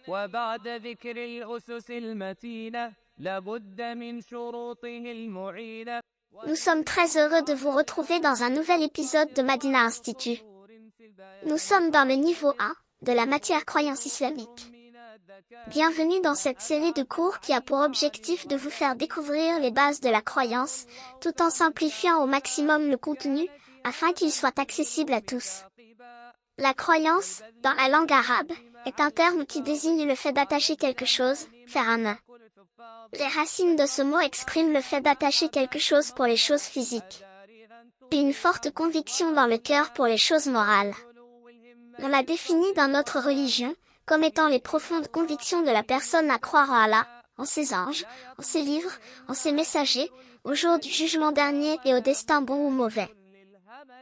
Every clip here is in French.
وبعد ذكر الأسس المتينة لابد من شروطه المعينة. Nous sommes très heureux de vous retrouver dans un nouvel épisode de Madina Institut. Nous sommes dans le niveau 1 de la matière croyance islamique. Bienvenue dans cette série de cours qui a pour objectif de vous faire découvrir les bases de la croyance, tout en simplifiant au maximum le contenu, afin qu'il soit accessible à tous. La croyance, dans la langue arabe, est un terme qui désigne le fait d'attacher quelque chose, faire un nœud. Les racines de ce mot expriment le fait d'attacher quelque chose pour les choses physiques, puis une forte conviction dans le cœur pour les choses morales. On l'a défini dans notre religion, comme étant les profondes convictions de la personne à croire en Allah, en ses anges, en ses livres, en ses messagers, au jour du jugement dernier et au destin bon ou mauvais.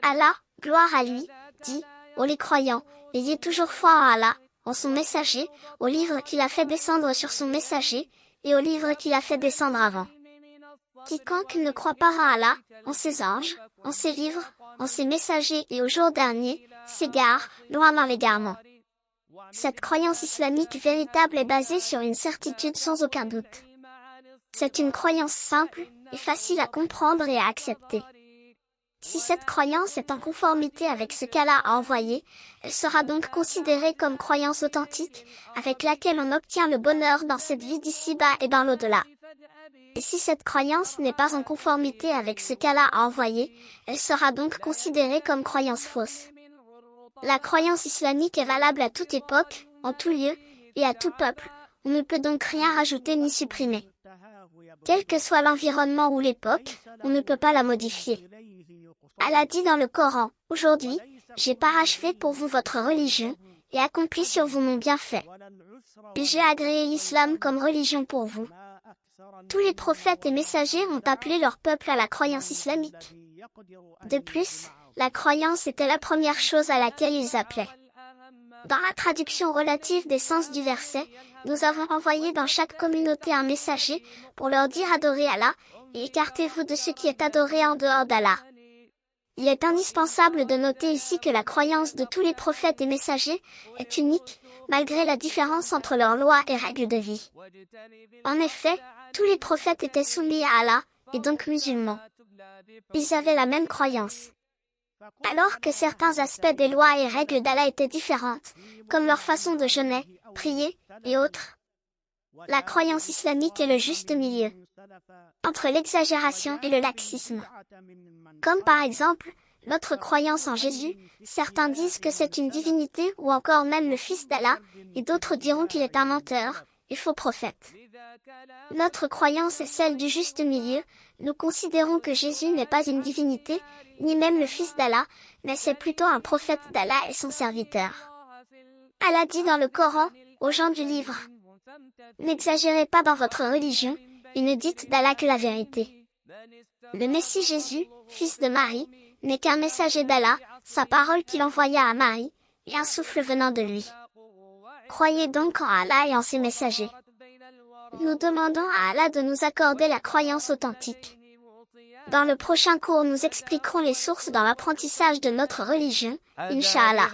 Allah, gloire à lui, dit, ô les croyants, ayez toujours foi en Allah, en son messager, au livre qu'il a fait descendre sur son messager, et au livre qu'il a fait descendre avant. Quiconque ne croit pas en Allah, en ses anges, en ses livres, en ses messagers et au jour dernier, s'égare, loin dans l'égarement. Cette croyance islamique véritable est basée sur une certitude sans aucun doute. C'est une croyance simple, et facile à comprendre et à accepter. Si cette croyance est en conformité avec ce qu'Allah a envoyé, elle sera donc considérée comme croyance authentique, avec laquelle on obtient le bonheur dans cette vie d'ici-bas et dans l'au-delà. Et si cette croyance n'est pas en conformité avec ce qu'Allah a envoyé, elle sera donc considérée comme croyance fausse. La croyance islamique est valable à toute époque, en tout lieu, et à tout peuple, on ne peut donc rien rajouter ni supprimer. Quel que soit l'environnement ou l'époque, on ne peut pas la modifier. Allah dit dans le Coran, « Aujourd'hui, j'ai parachevé pour vous votre religion, et accompli sur vous mon bienfait. Et j'ai agréé l'islam comme religion pour vous. » Tous les prophètes et messagers ont appelé leur peuple à la croyance islamique. De plus, la croyance était la première chose à laquelle ils appelaient. Dans la traduction relative des sens du verset, nous avons envoyé dans chaque communauté un messager, pour leur dire adorez Allah, et écartez-vous de ce qui est adoré en dehors d'Allah. Il est indispensable de noter ici que la croyance de tous les prophètes et messagers est unique, malgré la différence entre leurs lois et règles de vie. En effet, tous les prophètes étaient soumis à Allah, et donc musulmans. Ils avaient la même croyance. Alors que certains aspects des lois et règles d'Allah étaient différentes, comme leur façon de jeûner, prier, et autres. La croyance islamique est le juste milieu entre l'exagération et le laxisme. Comme par exemple, notre croyance en Jésus, certains disent que c'est une divinité ou encore même le fils d'Allah, et d'autres diront qu'il est un menteur, et faux prophète. Notre croyance est celle du juste milieu, nous considérons que Jésus n'est pas une divinité, ni même le fils d'Allah, mais c'est plutôt un prophète d'Allah et son serviteur. Allah dit dans le Coran, aux gens du livre, « N'exagérez pas dans votre religion, et ne dites d'Allah que la vérité. Le Messie Jésus, fils de Marie, n'est qu'un messager d'Allah, sa parole qu'il envoya à Marie, et un souffle venant de lui. Croyez donc en Allah et en ses messagers. » Nous demandons à Allah de nous accorder la croyance authentique. Dans le prochain cours, nous expliquerons les sources dans l'apprentissage de notre religion, Inch'Allah.